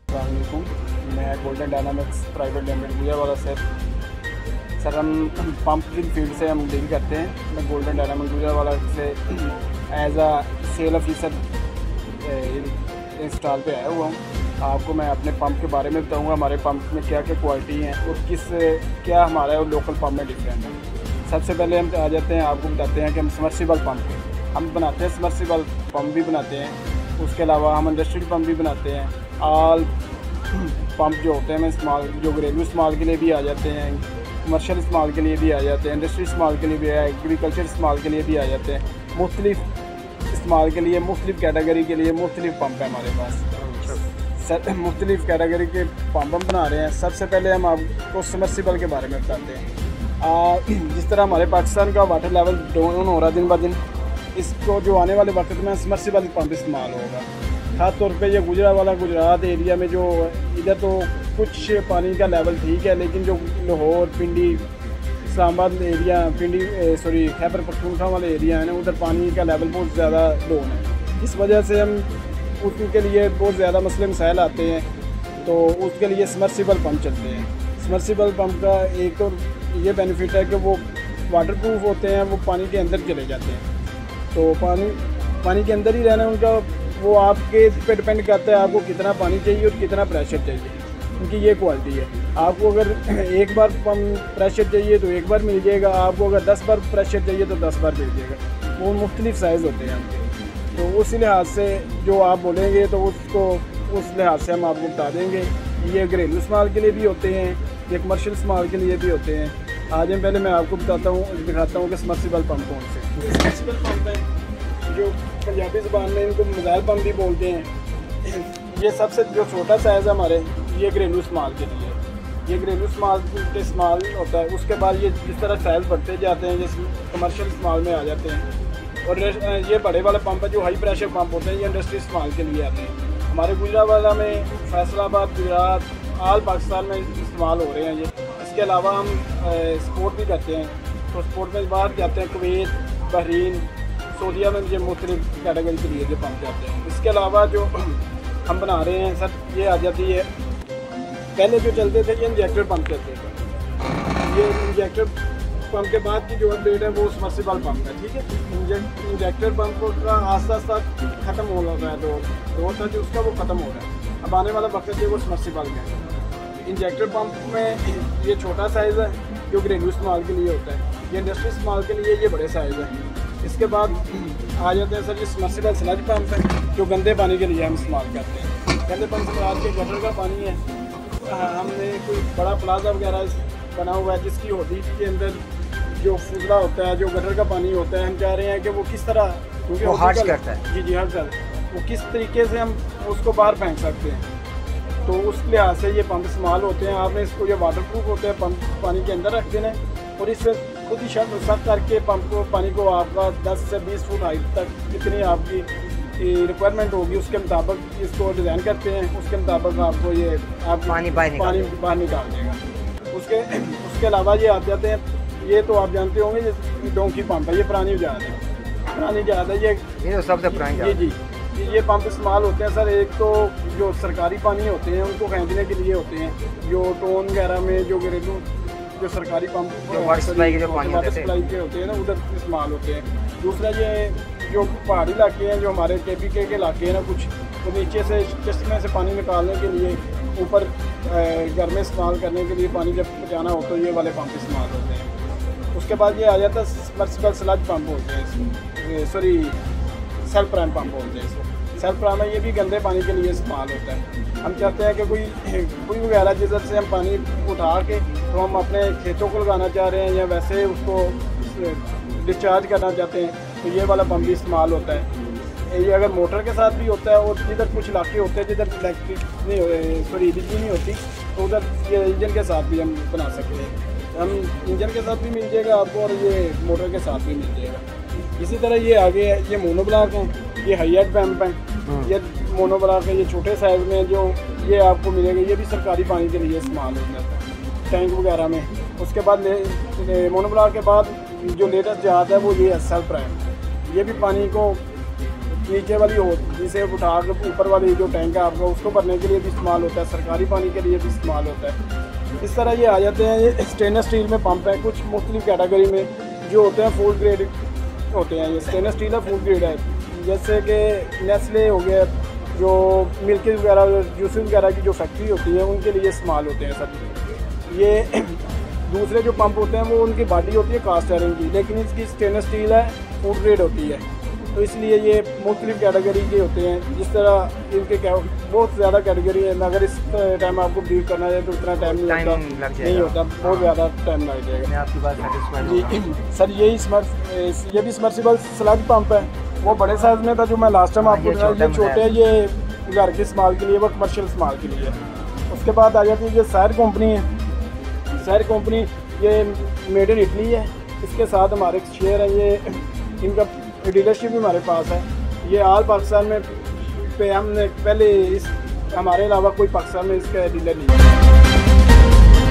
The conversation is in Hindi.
अस्सलामुअलैकुम। मैं golden dynamics private limited Gujranwala से सर हम पंप की फील्ड से हम डील करते हैं। मैं गोल्डन डायनामिक्स गुजरावाला से एज आ सेल ऑफिसर इंस्टॉल पे आया हुआ हूँ। आपको मैं अपने पंप के बारे में बताऊँगा, हमारे पंप में क्या क्या क्वालिटी हैं और क्या हमारा लोकल पंप में डिफरेंट है। सबसे पहले हम आ जाते हैं, आपको बताते हैं कि हम समर्सिबल पंप हम बनाते हैं। समर्सिबल पंप भी बनाते हैं, उसके अलावा हम इंडस्ट्रियल पंप भी बनाते हैं। ऑल पंप जो होते हैं इस्तेमाल, जो घरेलू इस्तेमाल के लिए भी आ जाते हैं, कमर्शियल इस्तेमाल के लिए भी आ जाते हैं, इंडस्ट्री इस्तेमाल के लिए भी, एग्रीकल्चर इस्तेमाल के लिए भी आ जाते हैं। मुख्तलिफ इस्तेमाल के लिए, मुख्तलिफ कैटेगरी के लिए मुख्तलिफ पंप है हमारे पास। सर मुख्तलिफ कैटेगरी के पंप हम बना रहे हैं। सबसे पहले हम आपको समर्सिबल के बारे में बताते हैं। जिस तरह हमारे पाकिस्तान का वाटर लेवल डाउन हो रहा है दिन ब दिन, इसको जो आने वाले वक्त में समर्सिबल पंप इस्तेमाल होगा। खास तौर पे ये गुजरावाला गुजरात एरिया में, जो इधर तो कुछ पानी का लेवल ठीक है, लेकिन जो लाहौर, पिंडी, इस्लामाबाद एरिया, खैबर पख्तूनख्वा वाले एरिया है ना, उधर पानी का लेवल बहुत ज़्यादा डाउन है। इस वजह से हम उसके लिए बहुत ज़्यादा मसले मसाइल आते हैं, तो उसके लिए समर्सिबल पंप चलते हैं। समर्सिबल पंप का एक तो ये बेनिफिट है कि वो वाटर प्रूफ होते हैं, वो पानी के अंदर चले जाते हैं, तो पानी के अंदर ही रहना उनका, वो आपके पे डिपेंड करता है आपको कितना पानी चाहिए और कितना प्रेशर चाहिए। उनकी ये क्वालिटी है। आपको अगर एक बार प्रेशर चाहिए तो एक बार मिल जाएगा, आपको अगर 10 बार प्रेशर चाहिए तो 10 बार मिल जाएगा। वो मुख्तलिफ साइज़ होते हैं आपके, तो उस लिहाज से जो आप बोलेंगे तो उसको उस लिहाज से हम आपको बता देंगे। ये घरेलू इस्तेमाल के लिए भी होते हैं, ये कमर्शियल इस्तेमाल के लिए भी होते हैं। आज हम पहले मैं आपको दिखाता हूँ कि समर्सिबल पंप कौन से। समर्सिबल पंप है जो पंजाबी ज़बान में इनको मिसाइल पंप भी बोलते हैं। ये सबसे जो छोटा साइज़ है हमारे, ये घरेलू इस्तेमाल के लिए, ये घरेलू इस्तेमाल के इस्तेमाल होता है। उसके बाद ये जिस तरह साइज़ बढ़ते जाते हैं, जिस कमर्शियल इस्तेमाल में आ जाते हैं। और ये बड़े वाले पंप है जो हाई प्रेशर पंप होते हैं, ये इंडस्ट्री इस्तेमाल के लिए आते हैं। हमारे गुजरावाला में, फैसलाबाद, गुजरात, आल पाकिस्तान में इस्तेमाल हो रहे हैं ये। इसके अलावा हम स्पोर्ट भी करते हैं, तो स्पोर्ट में बाहर जाते हैं, कुवैत, बहरीन, सऊदीया में ये मुख्तलिफ कैटेगरी के लिए जो पंप जाते हैं। इसके अलावा जो हम बना रहे हैं सर, ये आ जाती है, पहले जो चलते थे ये इंजेक्टर पंप चलते थे। ये इंजेक्टर पंप के बाद की जो अपडेट है वो समर्सिबल पंप है, ठीक है। इंजेक्टर पंप का आस्ता आस्ता ख़त्म हो रहा है, दौर था जो उसका वो ख़त्म हो रहा है। अब आने वाला वक्त है वो समर्सिबल का है। इंजेक्टर पंप में ये छोटा साइज़ है जो घरेलू इस्तेमाल के लिए होता है, ये इंडस्ट्री इस्तेमाल के लिए ये बड़े साइज़ है। इसके बाद आ जाते हैं सर, ये समर्सिबल स्लज पंप है जो गंदे पानी के लिए हम इस्तेमाल करते हैं। गंदे पंप से आज के गटर का पानी है, हमने कोई बड़ा प्लाजा वगैरह बना हुआ है जिसकी होदी के अंदर जो फुजला होता है, जो गटर का पानी होता है, हम चाह रहे हैं कि वो किस तरह, क्योंकि वो हर्ज करता है, जी हर्ज करता है, वो किस तरीके से हम उसको बाहर फेंक सकते हैं। तो उस लिहाज से ये पंप इस्तेमाल होते हैं। आपने इसको, ये वाटर प्रूफ होते हैं, पंप पानी के अंदर रख देना है और इससे खुद ही सख्त करके पंप को, पानी को आपका 10 से 20 फुट हाइट तक जितनी आपकी रिक्वायरमेंट होगी उसके मुताबिक इसको डिज़ाइन करते हैं। उसके मुताबिक आपको ये पानी बाहर निकाल देगा। उसके अलावा ये आ जाते हैं, ये तो आप जानते होंगे, ये डोंकी पंप है, ये पुरानी जहाज़ है, पुरानी जहाज़ है ये तो सबसे पुरानी। जी ये पंप इस्तेमाल होते हैं सर। एक तो जो सरकारी पानी होते हैं उनको खींचने के लिए होते हैं, जो टोन वगैरह में, जो घरेलू जो सरकारी पंप वाटर सप्लाई के होते हैं ना, उधर इस्तेमाल होते हैं। दूसरा ये जो पहाड़ी इलाके हैं, जो हमारे KPK के इलाके हैं ना कुछ, तो नीचे से चश्मे से पानी निकालने के लिए, ऊपर घर में इस्तेमाल करने के लिए पानी जब पहुँचाना हो तो ये वाले पंप इस्तेमाल होते हैं। उसके बाद ये आ जाता है समर्सिबल स्लज पंप होते हैं इसको, सेल्फ प्राइम पंप बोलते हैं इसको। सेल्फ प्राइम है, ये भी गंदे पानी के लिए इस्तेमाल होता है। हम चाहते हैं कि कोई वगैरह जिधर से हम पानी उठा के तो हम अपने खेतों को लगाना चाह रहे हैं या वैसे उसको डिस्चार्ज करना चाहते हैं, तो ये वाला पंप भी इस्तेमाल होता है। ये अगर मोटर के साथ भी होता है, और जिधर कुछ इलाके होते हैं जिधर इलेक्ट्रिक नहीं बिजली नहीं होती, तो उधर ये इंजन के साथ भी हम बना सकते हैं। हम इंजन के साथ भी मिल जाएगा आपको और ये मोटर के साथ भी मिल जाएगा। इसी तरह ये आगे है, ये मोनोब्लॉक हैं, ये हाईएट पंप हैं, ये मोनोब्लॉक है, ये छोटे साइज़ में जो ये आपको मिलेगा, ये भी सरकारी पानी के लिए इस्तेमाल होता है टैंक वगैरह में। उसके बाद मोनोब्लॉक के बाद जो लेटेस्ट जहाज़ है वो ये है सेल्फ प्राइम, ये भी पानी को नीचे वाली हो जिसे उठा कर ऊपर वाली जो टैंक है आपका उसको भरने के लिए भी इस्तेमाल होता है, सरकारी पानी के लिए भी इस्तेमाल होता है। इस तरह ये आ जाते हैं। ये स्टेनलेस स्टील में पंप है, कुछ मुख्तलिफ कैटेगरी में जो होते हैं फूड ग्रेड होते हैं। ये स्टेनलेस स्टील है, फूड ग्रेड है, जैसे कि नेस्ले हो गया, जो मिल्क वगैरह जूसेस वगैरह की जो फैक्ट्री होती है उनके लिए इस्तेमाल होते हैं सब। ये दूसरे जो पंप होते हैं वो उनकी बॉडी होती है कास्ट आयरन की, लेकिन इसकी स्टेनलेस स्टील है, फूड ग्रेड होती है। तो इसलिए ये मुख्तलिफ कैटेगरी के होते हैं। जिस तरह इनके बहुत ज़्यादा कैटेगरी है, अगर इस टाइम आपको ब्रीफ करना है तो उतना टाइम नहीं होता, बहुत ज़्यादा टाइम लग जाएगा। आपकी बात जी सर, ये भी समर्सिबल स्लग पंप है। वो बड़े साइज़ में था जो मैं लास्ट टाइम आपको बताया, ये छोटे हैं, ये घर के इस्तेमाल के लिए, वो कमर्शियल इस्तेमाल के लिए। उसके बाद आ जाती है ये सैर कंपनी है। सैर कंपनी ये मेड इन इटली है। इसके साथ हमारे शेयर है, ये इनका डीलरशिप भी हमारे पास है। ये आल पाकिस्तान में पे हमने पहले इस हमारे अलावा कोई पाकिस्तान में इसका डीलर नहीं है।